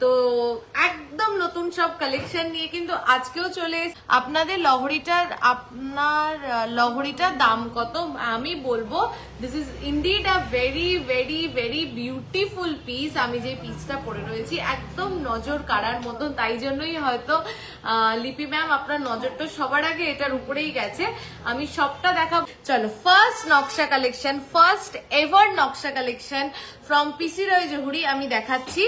তো একদম নতুন সব কালেকশন নিয়ে কিন্তু আজকেও চলে আপনার লহরিটার দাম কত আমি বলবো। This is indeed a very very very beautiful piece. আমি যে পিসটা পরে রয়েছি একদম নজর কাড়ার মতন, তাই জন্যই হয়তো লিপি ম্যাম আপনার নজরটা সবার আগে এটার উপরেই গেছে। আমি সবটা দেখাবো। চলো, ফার্স্ট নকশা কালেকশন, ফার্স্ট এভার নকশা কালেকশন ফ্রম পিসি রয় জহুরি আমি দেখাচ্ছি।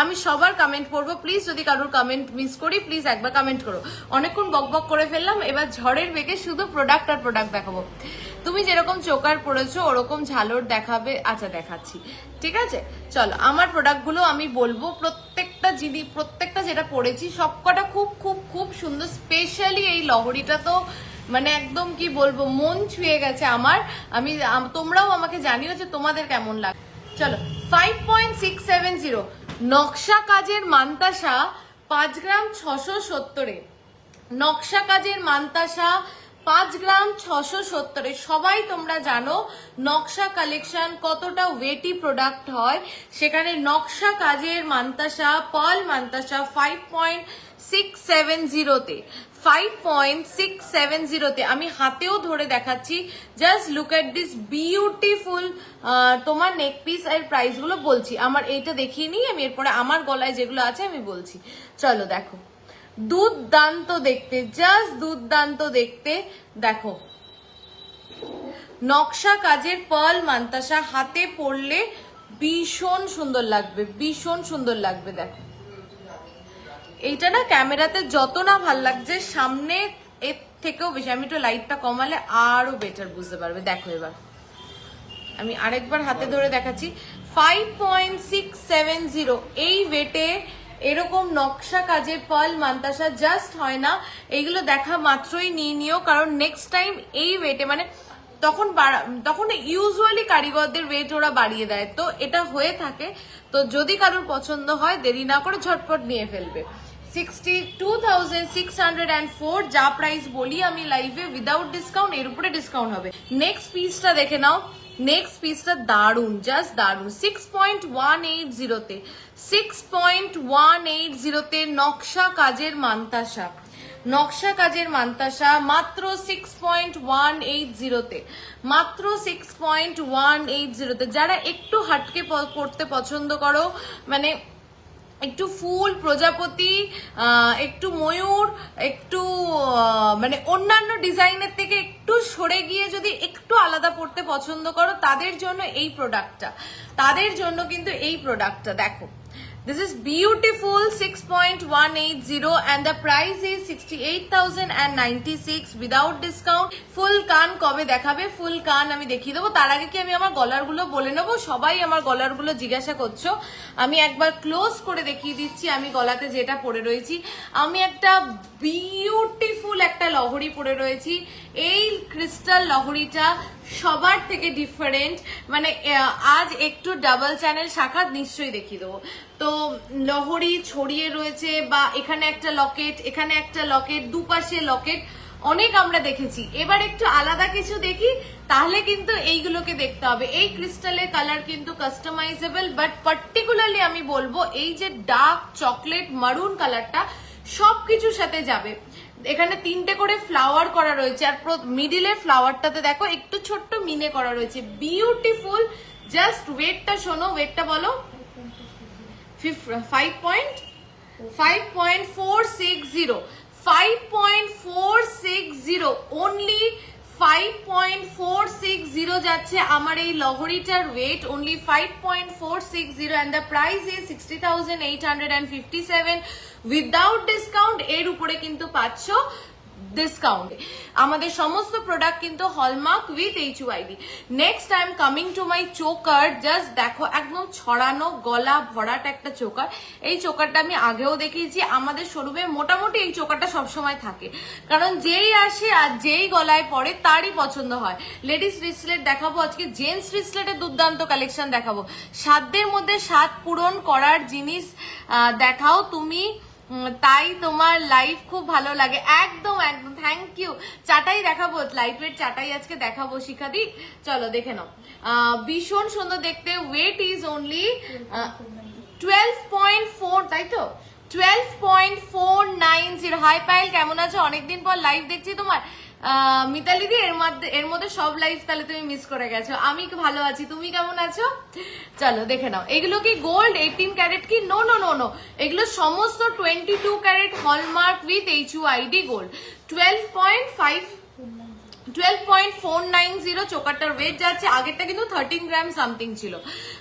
আমি সবার কমেন্ট পড়বো, প্লিজ যদি কারোর কমেন্ট মিস করি প্লিজ একবার কমেন্ট করো। অনেকক্ষণ বকবক করে ফেললাম, এবার ঝড়ের বেগে শুধু প্রোডাক্ট আর প্রোডাক্ট দেখাবো। তুমি যেরকম চোকার পড়েছো ওরকম ঝালর দেখাবে, আচ্ছা দেখাচ্ছি, ঠিক আছে। চলো, আমার প্রোডাক্টগুলো আমি বলবো, প্রত্যেকটা যেটা পড়েছি সবকটা খুব খুব খুব সুন্দর। স্পেশালি এই লহরিটা তো মানে একদম কি বলবো, মন ছুঁয়ে গেছে আমার। তোমরাও আমাকে জানিও যে তোমাদের কেমন লাগে। চলো, 5.670 নকশা কাজের মান্তাসা 5 গ্রাম 670। নকশা কাজের মান্তাসা 5 গ্রাম 670। সবাই তোমরা জানো নকশা কালেকশন কতটা ওয়েটি প্রোডাক্ট হয়, সেখানে নকশা কাজের মান্তাসা পার্ল মান্তাসা 5.670 5.670 আমি হাতেও ধরে দেখাচ্ছি। Just look at this beautiful তোমার নেক পিস। এর প্রাইস গুলো বলছি, আমার এইটা দেখিয়ে নিই আমি, এরপরে আমার গলায় যেগুলো আছে আমি বলছি। চলো দেখো, দুর্দান্ত দেখতে, জাস্ট দুর্দান্ত দেখতে। দেখো, নকশা কাজের পার্ল মান্তাসা হাতে পরলে ভীষণ সুন্দর লাগবে, ভীষণ সুন্দর লাগবে। দেখো, এইটা না ক্যামেরাতে যত না ভাল লাগছে, সামনে এর থেকেও বেশি। আমি একটু লাইটটা কমালে আরো বেটার বুঝতে পারবে। দেখো, এবার আমি আরেকবার হাতে ধরে দেখাচ্ছি। 5.670 এই ওয়েটে এরকম নকশা কাজের পার্ল মান্তাসা জাস্ট হয় না। এইগুলো দেখা মাত্রই নিয়ে নিও, কারণ নেক্সট টাইম এই ওয়েটে মানে তখন ইউজুয়ালি কারিগরদের ওয়েট ওরা বাড়িয়ে দেয়, তো এটা হয়ে থাকে। তো যদি কারোর পছন্দ হয় দেরি না করে ঝটপট নিয়ে ফেলবে। 62,604 যা প্রাইস বলি আমি লাইভে উইদাউট ডিসকাউন্ট, এর উপরে ডিসকাউন্ট হবে। নেক্সট পিসটা দেখে নাও, নেক্সট পিসটা দারুন, জাস্ট দারুন। 6.180 6.180 নকশা কাজের মান্তাসা, নকশা কাজের মান্তাসা মাত্র 6.180 মাত্র 6.180। যারা একটু হাটকে পড়তে পছন্দ করো, মানে একটু ফুল প্রজাপতি, একটু ময়ূর, একটু মানে অন্যান্য ডিজাইনের থেকে একটু সরে গিয়ে যদি একটু আলাদা পড়তে পছন্দ করো, তাদের জন্য এই প্রোডাক্টটা, তাদের জন্য কিন্তু এই প্রোডাক্টটা। দেখো, this is beautiful 6.180 and the price is 68,096 without discount. ফুল কান কবে দেখাবে? ফুল কান আমি দেখিয়ে দেবো। তার আগে কি আমি আমার গলার গুলো বলে নেবো? সবাই আমার গলার গুলো জিজ্ঞাসা করছো, আমি একবার ক্লোজ করে দেখিয়ে দিচ্ছি আমি গলাতে যেটা পরে রয়েছি। আমি একটা বিউটিফুল একটা লহরি পরে রয়েছি। এই ক্রিস্টাল লহরিটা সবার থেকে ডিফারেন্ট, মানে আজ একটু ডাবল চ্যানেল শাখা নিশ্চয়ই দেখিয়ে দেবো। তো লহরি ছড়িয়ে রয়েছে, বা এখানে একটা লকেট, এখানে একটা লকেট, দুপাশে লকেট, অনেক আমরা দেখেছি। এবার একটু আলাদা কিছু দেখি, তাহলে কিন্তু এইগুলোকে দেখতে হবে। এই ক্রিস্টালের কালার কিন্তু কাস্টমাইজেবল, বাট পার্টিকুলারলি আমি বলবো এই যে ডার্ক চকলেট মারুন কালারটা সবকিছুর সাথে যাবে। এখানে 3টে করে ফ্লাওয়ার করা রয়েছে, আর মিডিলের ফ্লাওয়ারটাতে দেখো একটু ছোট্ট মিনে করা রয়েছে, বিউটিফুল। জাস্ট ওয়েটটা শোনো, ওয়েটটা বলো। 5.460 5.460 অনলি 5.460 যাচ্ছে আমার এই লহরিটার weight, only 5.460 and the price is 60,857 without discount. এর উপরে কিন্তু পাচ্ছ ডিসকাউন্ট। আমাদের সমস্ত প্রোডাক্ট কিন্তু hallmark with HUID। Next I am coming to my choker. Just দেখো, একদম ছড়ানো গলা ভরাট একটা চোকার। এই চোকারটা আমি আগেও দেখিয়েছি, আমাদের শোরুমে মোটামুটি এই চোকারটা সবসময় থাকে, কারণ যেই আসে আর যেই গলায় পরে তারই পছন্দ হয়। লেডিস রিসলেট দেখাবো আজকে, জেন্টস রিসলেটের দুর্দান্ত কালেকশন দেখাবো। সাধ্যের মধ্যে স্বাদ পূরণ করার জিনিস দেখাও তুমি, তাই তোমার লাইফ খুব ভালো লাগে। একদম একদম, থ্যাংক ইউ। চাটাই দেখাবো, লাইট ওয়েট চাটাই আজকে দেখাবো শিখাদি। চলো দেখে নাও, ভীষণ সুন্দর দেখতে। ওয়েট ইজ অনলি 12.4, তাই তো 12.490। হাই পায়েল, কেমন আছো? অনেকদিন পর লাইভ দেখছি তোমার। মিতালি দি, এর মধ্যে সব লাইভ তাহলে তুমি মিস করে গেছো। আমি ভালো আছি, তুমি কেমন আছো? চলো দেখে নাও। এগুলো কি গোল্ড 18 ক্যারেট কি? নো নো নো নো, এগুলো সমস্ত 22 carat hallmark with HUID gold. 12.490 চোকারটার ওয়েট যাচ্ছে। আগেরটা কিন্তু 13 গ্রাম সামথিং ছিল,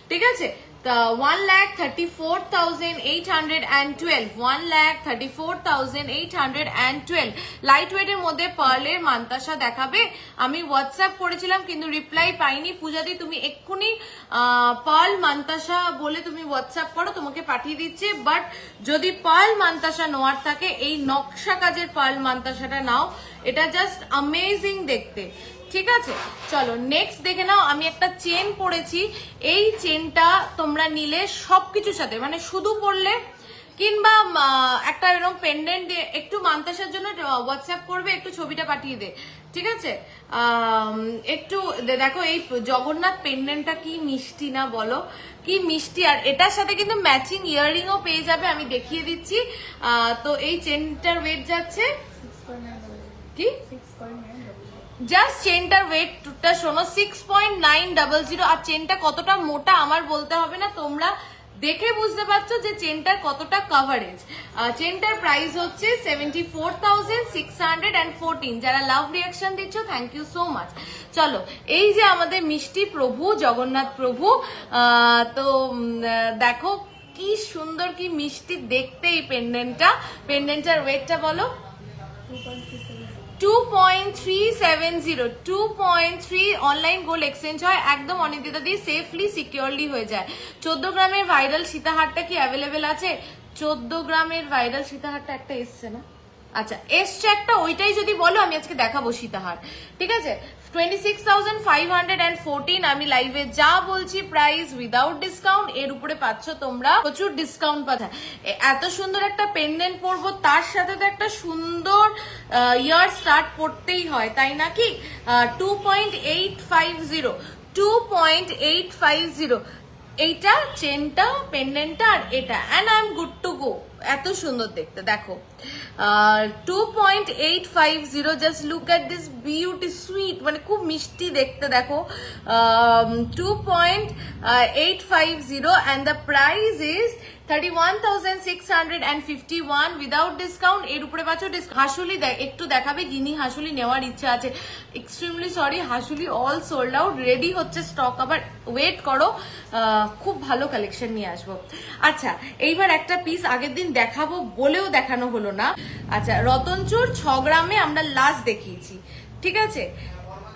ঠিক আছে? 1,34,812, 1,34,812। লাইট ওয়েট এর মধ্যে পার্লের মান্তাসা দেখাবে। আমি হোয়াটসঅ্যাপ করেছিলাম কিন্তু রিপ্লাই পাইনি। পূজাদি, তুমি এক্ষুনি পার্ল মান্তাসা বলে তুমি হোয়াটসঅ্যাপ করো, তোমাকে পাঠিয়ে দিচ্ছে। বাট যদি পার্ল মান্তাসা নেওয়ার থাকে, এই নকশা কাজের পার্ল মান্তাসাটা নাও, এটা জাস্ট অ্যামেজিং দেখতে, ঠিক আছে? চলো নেক্সট দেখে নাও। আমি একটা চেন পরেছি, এই চেনটা তোমরা নিলে সবকিছুর সাথে, মানে শুধু পরলে কিংবা একটা এরকম পেন্ডেন্ট দিয়ে একটু মান্তাসার জন্য হোয়াটসঅ্যাপ করবে, একটু ছবিটা পাঠিয়ে দে, ঠিক আছে? একটু দেখো এই জগন্নাথ পেন্ডেন্টটা কি মিষ্টি না বলো, কি মিষ্টি। আর এটার সাথে কিন্তু ম্যাচিং ইয়াররিংও পেয়ে যাবে, আমি দেখিয়ে দিচ্ছি। তো এই চেনটার ওয়েট যাচ্ছে কি, জাস্ট চেনটার ওয়েটটা শোনো 6.900। আর চেনটা কতটা মোটা আমার বলতে হবে না, তোমরা দেখে বুঝতে পারছো যে চেনটার কতটা কভারেজ। চেনটার প্রাইস হচ্ছে 74,614। যারা লাভ রিয়াকশন দিচ্ছ, থ্যাংক ইউ সো মাচ। চলো, এই যে আমাদের মিষ্টি প্রভু জগন্নাথ প্রভু, তো দেখো কি সুন্দর, কি মিষ্টি দেখতে এই পেন্ডেন্টটার ওয়েটটা বলো। 2.370, 2.3। অনলাইন গোল্ড এক্সচেঞ্জ হয় একদম অনিন্দিতা দিয়ে, সেফলি সিকিউরলি হয়ে যায়। 14 গ্রামের ভাইরাল সীতাহারটা কি অ্যাভেলেবেল আছে? 14 গ্রামের ভাইরাল সীতাহারটা একটা এসছে না? আচ্ছা, এসছে একটা, ওইটাই যদি বলো আমি আজকে দেখাবো সীতাহার, ঠিক আছে? 26,514। আমি লাইভে যা বলছি প্রাইস উইদাউট ডিসকাউন্ট, এর উপরে পাচ্ছ তোমরা প্রচুর ডিসকাউন্ট পাচ্ছ। এত সুন্দর একটা পেন্ডেন্ট পরবো, তার সাথে তো একটা সুন্দর ইয়ার স্টার্ট পড়তেই হয়, তাই নাকি? 2.850, 2.850 এইটা চেনটা, পেন্ডেন্টটা, আর এটা, and I am good to go. এত সুন্দর দেখতে, দেখো 2.850। Just look at this beauty, sweet, মানে খুব মিষ্টি দেখতে, দেখো 2.850 and the price is 31,651 without discount. এর উপরে পাচ্ছ হাসুলি। একটু দেখাবে, যিনি হাসুলি নেওয়ার ইচ্ছা আছে। এক্সট্রিমলি সরি, হাসুলি অল সোল্ড আউট, রেডি হচ্ছে স্টক, আবার ওয়েট করো, খুব ভালো কালেকশন নিয়ে আসবো। আচ্ছা, এইবার একটা পিস আগের দিন দেখাবো বলেও দেখানো হলো না। আচ্ছা, রতনচুর 6 গ্রামে আমরা লাস্ট দেখিয়েছি, ঠিক আছে?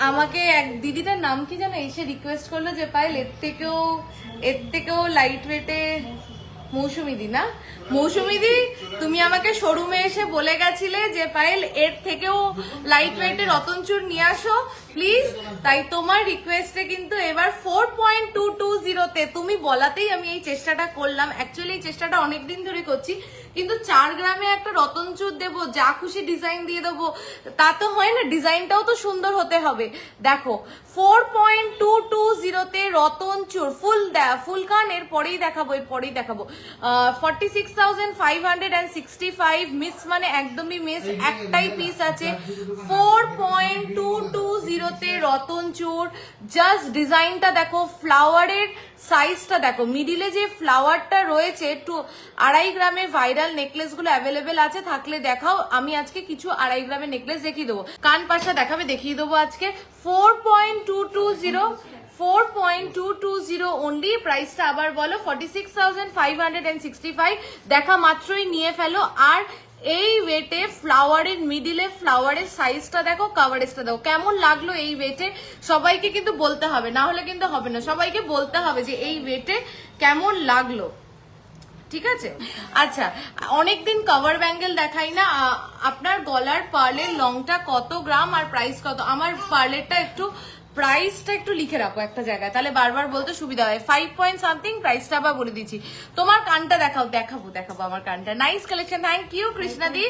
আমাকে এক দিদিটার নাম কি জানো, এসে রিকোয়েস্ট করলো যে পায়েল এর থেকেও লাইট ওয়েটে, মৌসুমিদি না, মৌসুমিদি, তুমি আমাকে শোরুমে এসে বলে গেছিলে যে পায়েল এর থেকেও লাইট ওয়েটে রতনচুর নিয়ে আসো প্লিজ। তাই তোমার রিকোয়েস্টে কিন্তু এবার 4.220 তে, তুমি বলাতেই আমি এই চেষ্টাটা করলাম। অ্যাকচুয়ালি এই চেষ্টাটা অনেকদিন ধরে করছি, কিন্তু 4 গ্রামে একটা রতনচুর দেবো, যা খুশি ডিজাইন দিয়ে দেবো, তা তো হয় না, ডিজাইনটাও তো সুন্দর হতে হবে। দেখো 4.220 তে রতনচুর ফুল কান, এর পরেই দেখাবো 46,565 মিস, মানে একদমই মিস, একটাই পিস আছে। 4.220 তে রতনচুর, জাস্ট ডিজাইনটা দেখো, ফ্লাওয়ারের সাইজটা দেখো, মিডিলে যে ফ্লাওয়ারটা রয়েছে, 2.5 গ্রামে ভাইরাল নেকলেস গুলো অ্যাভেলেবেল আছে, থাকলে দেখাও। আমি আজকে কিছু 2.5 গ্রামের নেকলেস দেখিয়ে দেবো, কান পাশা দেখাবে, দেখিয়ে দেবো আজকে। 4.220 অনলি। প্রাইসটা আবার বলো, 46,565। দেখা মাত্রই নিয়ে ফেলো। আর এই ওয়েটে ফ্লাওয়ারের মিডিলে ফ্লাওয়ারের সাইজটা দেখো, কভারেজটা দেখো, কেমন লাগলো এই ওয়েটে। সবাইকে কিন্তু বলতে হবে, না হলে কিন্তু হবে না, সবাইকে বলতে হবে যে এই ওয়েটে কেমন লাগলো, ঠিক আছে? আচ্ছা, অনেকদিন কভার ব্যাঙ্গেল দেখাই না। আপনার গলার পার্লের লংটা কত গ্রাম আর প্রাইস কত? আমার পার্লেরটা একটু, প্রাইসটা একটু লিখে রাখো একটা জায়গায়, তাহলে বারবার বলতে সুবিধা হয়। 5 পয়েন্ট সামথিং, প্রাইসটা আবার বলে দিচ্ছি। তোমার কানটা দেখাও, দেখাবো আমার কানটা। নাইস কালেকশন, থ্যাংক ইউ কৃষ্ণাদি,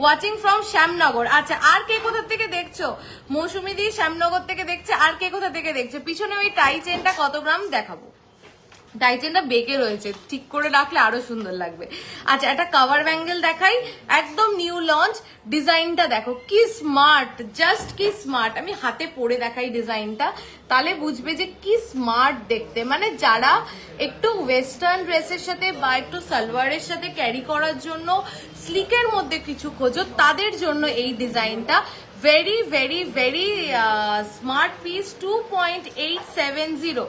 ওয়াচিং ফ্রম শ্যামনগর। আচ্ছা, আর কে কোথা থেকে দেখছো? মৌসুমী দি শ্যামনগর থেকে দেখছে। আর কে কোথা থেকে দেখছে? পিছনে ওই টাই চেনটা কত গ্রাম দেখাবো। টাইচেনটা বেঁকে রয়েছে, ঠিক করে রাখলে আরো সুন্দর লাগবে। আচ্ছা একটা কাভার ব্যাঙ্গেল দেখাই, একদম নিউ লঞ্চ। ডিজাইনটা দেখো কি স্মার্ট, জাস্ট কি স্মার্ট। আমি হাতে পরে দেখাই ডিজাইনটা, তাহলে বুঝবে যে কি স্মার্ট দেখতে। মানে যারা একটু ওয়েস্টার্ন ড্রেসের সাথে বা একটু সালোয়ারের সাথে ক্যারি করার জন্য স্লিকের মধ্যে কিছু খোঁজো, তাদের জন্য এই ডিজাইনটা। Very very very smart piece. 2.870।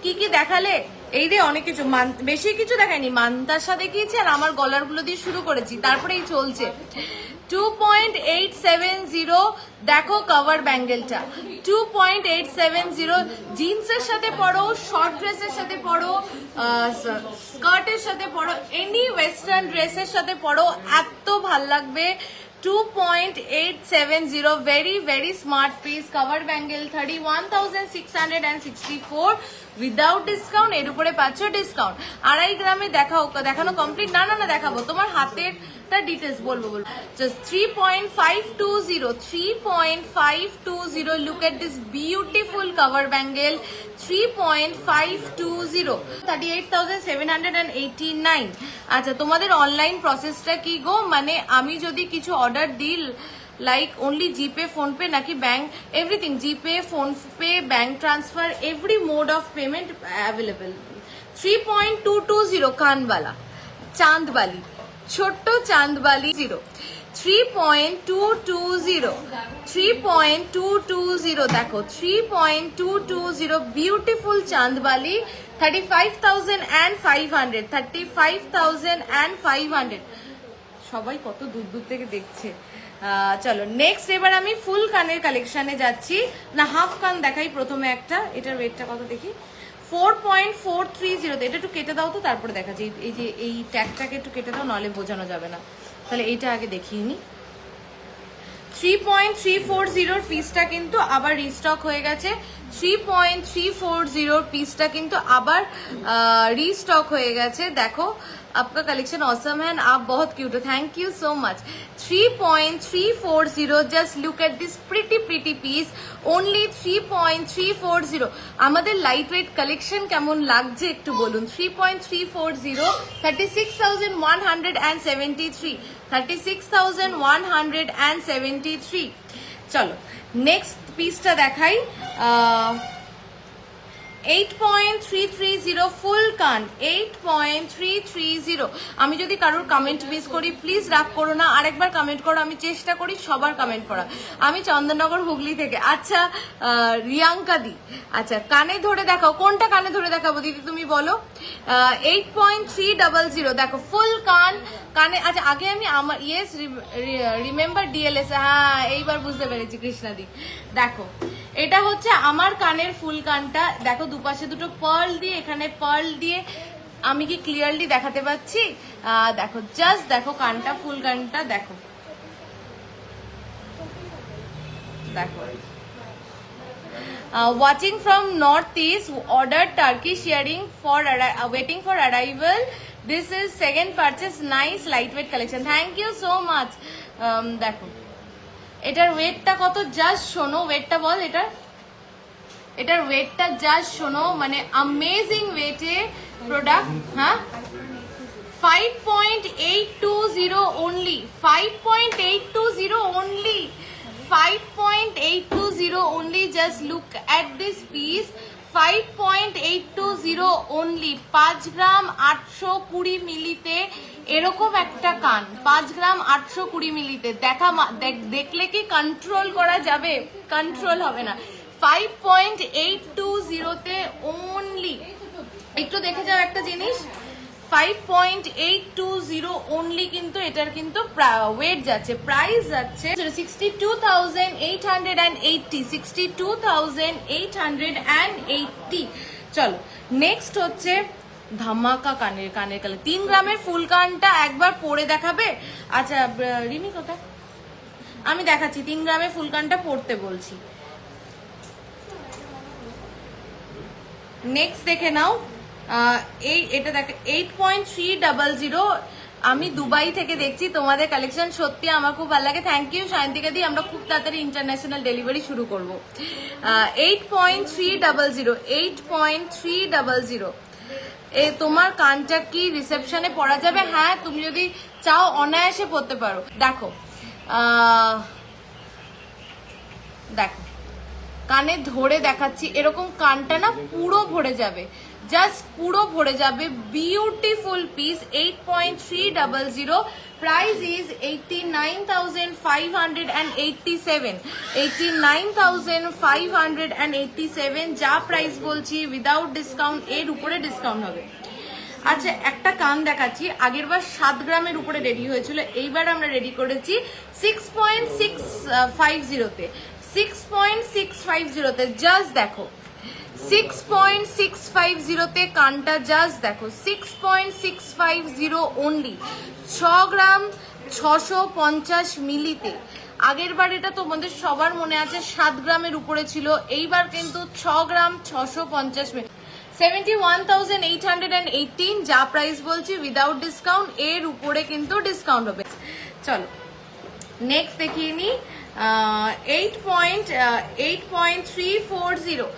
কি কি দেখালে? এই রে অনেক কিছু, বেশি কিছু দেখায়নি, মান্তাসা দেখিয়েছি আর আমার গলারগুলো দিয়ে শুরু করেছি, তারপরেই চলছে। 2.870 দেখো কভার ব্যাঙ্গেলটা। 2.870 জিন্সের সাথে পরো, শর্ট ড্রেসের সাথে পরো, স্কার্টের সাথে পরো, এনি ওয়েস্টার্ন ড্রেসের সাথে পরো, এত ভাল লাগবে। 2.870 very very smart piece cover bangle 31,664 without discount. এর উপরে পাচ্ছ ডিসকাউন্ট। 2.5 গ্রামে দেখানো কমপ্লিট। না দেখাবো, তোমার হাতের ডিটেলস বলবো। Just 3.520 3.520 look at this beautiful cover bangle. 3.520 38,789। আচ্ছা তোমাদের অনলাইন প্রসেসটা কি গো? মানে আমি যদি কিছু অর্ডার দিই, like only GPay, PhonePe naki bank, everything, GPay, PhonePe, bank transfer, every mode of payment available. 3.220 কানবালা Chandbali, ছোট্ট চাঁদবালি 0। 3.220 দেখো 3.220 বিউটিফুল চাঁদবালি 35,500 35,500। সবাই কত দূর দূর থেকে দেখছে। চলো নেক্সট, এবার আমি ফুল কানের কালেকশনে যাচ্ছি। না হাফ কান দেখাই প্রথমে একটা। এটার ওয়েটটা কত দেখি? 4.430। এটা একটু কেটে দাও তো, তারপরে দেখা যায়। এই যে এই ট্যাগটাকে একটু কেটে দাও, নাহলে বোঝানো যাবে না। তাহলে এইটা আগে দেখিয়ে নি। 3.340 পিসটা কিন্তু আবার রিস্টক হয়ে গেছে। 3.340 পিসটা কিন্তু আবার রিস্টক হয়ে গেছে। দেখো आपका कलेक्शन ऑसम है, आप बहुत क्यूट हो, thank you so much. 3.340, just look at this pretty piece, only 3.340। আমাদের লাইট ওয়েট কালেকশন কেমন লাগছে একটু বলুন। 3.340 36,173 36,173। চলো নেক্সট পিসটা দেখাই। 8.330 ফুল কান 8.330। আমি যদি কারোর কমেন্ট মিস করি প্লিজ রাগ করো না, আরেকবার কমেন্ট করো, আমি চেষ্টা করি সবার কমেন্ট পড়া। আমি চন্দননগর হুগলি থেকে। আচ্ছা রিয়াঙ্কা দি, আচ্ছা কানে ধরে দেখাও, কোনটা কানে ধরে দেখাবো দিদি তুমি বলো? 8.300 দেখো ফুল কান কানে। আচ্ছা আগে আমি আমার ইয়েস রিমেম্বার ডিএলএস, হ্যাঁ এইবার বুঝতে পেরেছি কৃষ্ণাদি। দেখো এটা হচ্ছে আমার কানের ফুল কানটা। দেখো দুপাশে দুটো পার্ল দিয়ে, এখানে পার্ল দিয়ে। আমি কি ক্লিয়ারলি দেখাতে পাচ্ছি? দেখো জাস্ট দেখো কানটা, ফুল কানটা দেখো। দেখো watching from northeast, ordered Turkish earring for waiting for arrival. This is second purchase, nice lightweight collection, thank you so much। দেখো এটার ওয়েটটা কত জাস্ট শোনো, ওয়েটটা বল এটার ওয়েটটা জাস্ট শোনো, মানে অ্যামেজিং ওয়েটে প্রোডাক্ট। হ্যাঁ 5.820 only, 5.820 only, 5.820 only, just look at this piece। 5.820 only, 5 গ্রাম 820 মিলিতে এরকম একটা কান, 5 গ্রাম 820 মিলিতে। দেখলে কি কন্ট্রোল করা যাবে? কন্ট্রোল হবে না। 5.820 তে অনলি। একটু দেখে যাও একটা জিনিস, 5.820 অনলি, কিন্তু এটার কিন্তু ওয়েট যাচ্ছে, প্রাইস যাচ্ছে 62,880, 62,880। চলো নেক্সট হচ্ছে ধামাকা কানের কালে 3 গ্রামের ফুল কানটা একবার পরে দেখাবে? আচ্ছা রিমি কোথায়? আমি দেখাচ্ছি 3 গ্রামের ফুল কানটা পরতে বলছি। নেক্সট দেখে নাও, এটা দেখো 8.300। আমি দুবাই থেকে দেখছি তোমাদের কালেকশন, সত্যি আমার খুব ভালো লাগে। থ্যাংক ইউ সায়ন্তিকা দি, আমরা খুব তাড়াতাড়ি ইন্টারন্যাশনাল ডেলিভারি শুরু করব। 8.300, 8.300। তোমার কানটা কি রিসেপশনে পরা যাবে? হ্যাঁ, তুমি যদি চাও অনায়াসে পরতে পারো। দেখো দেখো কানে ধরে দেখাচ্ছি, এরকম কানটা না পুরো ভরে যাবে, জাস্ট পুরো ভরে যাবে। বিউটিফুল পিস, 8.300, প্রাইস ইজ 89,587, 89,587 যা প্রাইস বলছি উইদাউট ডিসকাউন্ট, এর উপরে ডিসকাউন্ট হবে। আচ্ছা, একটা কান দেখাচ্ছি, আগেরবার 7 গ্রামের উপরে রেডি হয়েছিল, এইবার আমরা রেডি করেছি 6.650-তে, 6.650-তে। জাস্ট দেখো 6.650-তে কানটা, জাস্ট দেখো 6.650 অনলি, 6 গ্রাম 650 মিলিতে। আগের বার এটা তোমাদের সবার মনে আছে 7 গ্রামের উপরে ছিল, এইবার কিন্তু 6 গ্রাম 650 মিলি, 71,818 যা প্রাইস বলছি উইদাউট ডিসকাউন্ট, এর উপরে কিন্তু ডিসকাউন্ট হবে। চলো নেক্সট দেখিয়ে নি, 8.340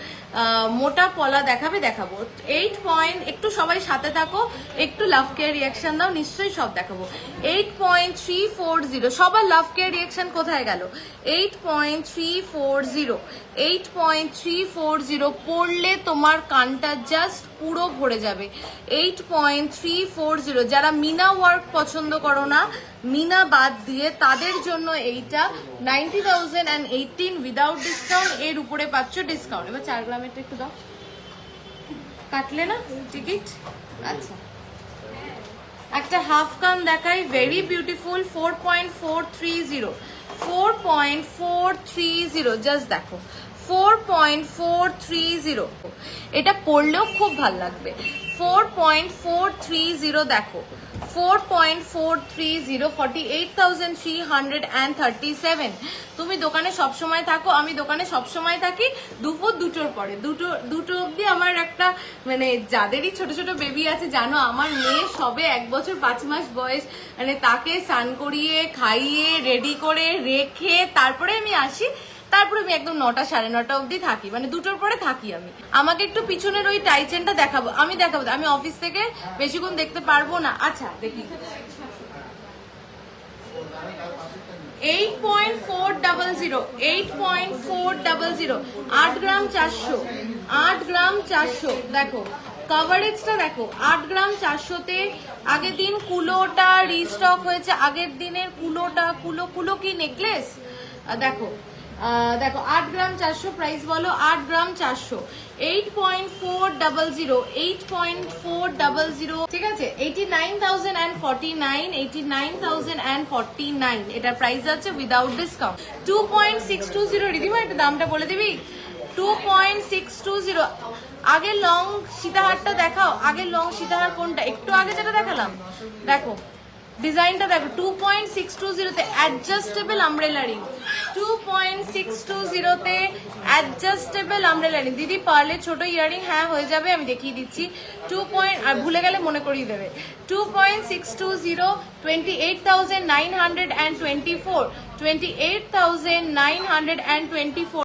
মোটা পলা দেখাবো। 8 পয়েন্ট, একটু সবাই সাথে থাকো, একটু লাভ কেয়ার রিয়াকশন দাও, নিশ্চয়ই সব দেখাবো। 8.340, সবার লাভ কেয়ার রিয়াকশন কোথায় গেল? 8.340, 8.340 পড়লে তোমার কানটা জাস্ট পুরো ভরে যাবে। 8.340, যারা মিনা ওয়ার্ক পছন্দ করো না, মিনা বাদ দিয়ে, তাদের জন্য এইটা 90,018 উইদাউট ডিসকাউন্ট, এর উপরে পাচ্ছ ডিসকাউন্ট। এবার 4 গ্রামেরটা একটু দাও, কাটলে না টিকিট? আচ্ছা, একটা হাফ কান দেখাই, ভেরি বিউটিফুল, 4.430, 4.430, জাস্ট দেখো 4.430, এটা পড়লেও খুব ভাল লাগবে। 4.430 দেখো, 4.430, 48,337। তুমি দোকানে সবসময় থাকো, আমি দোকানে সবসময় থাকি দুপুর 2টোর পরে, দুটো অব্দি। আমার একটা মানে যাদেরই ছোট ছোট বেবি আছে, জানো আমার মেয়ে সবে 1 বছর 5 মাস বয়স, মানে তাকে স্নান করিয়ে খাইয়ে রেডি করে রেখে তারপরে আমি আসি, তারপরে আমি একদম 9টা 9:30 অব্দি থাকি, মানে 2টোর পরে থাকি আমি। আমাকে একটু পিছনের ওই টাই চেনটা দেখাবো, আমি অফিস থেকে বেশিক্ষণ দেখতে পারবো না। আচ্ছা দেখি, 8.400, 8.400, 8 গ্রাম 400, 8 গ্রাম 400, দেখো কভারেজটা দেখো, 8 গ্রাম 400-তে। আগের দিন কুলোটা রিস্টক হয়েছে, আগের দিনের কুলো কি নেকলেস, দেখো 8 গ্রাম 400, প্রাইস বলো 8 গ্রাম 400, 8.400, 8.400, ঠিক আছে। 89,049, 89,049 এটার প্রাইস আছে উইদাউট ডিসকাউন্ট। 2.620, রিদিমা একটা দামটা বলে দিবি? 2.620। আগের লং সীতাহারটা দেখাও, আগের লং সীতাহার কোনটা? একটু আগে যেটা দেখালাম, দেখো ডিজাইনটা দেখো। 2.620-তে অ্যাডজাস্টেবল আমব্রেলা রিং, 2.620-তে অ্যাডজাস্টেবল আমব্রেলা রিং। দিদি পারলে ছোট ইয়ারিং? হ্যাঁ হয়ে যাবে, আমি দেখিয়ে দিচ্ছি। আর ভুলে গেলে মনে করিয়ে দেবে। 2.620, 28,924, 28,924।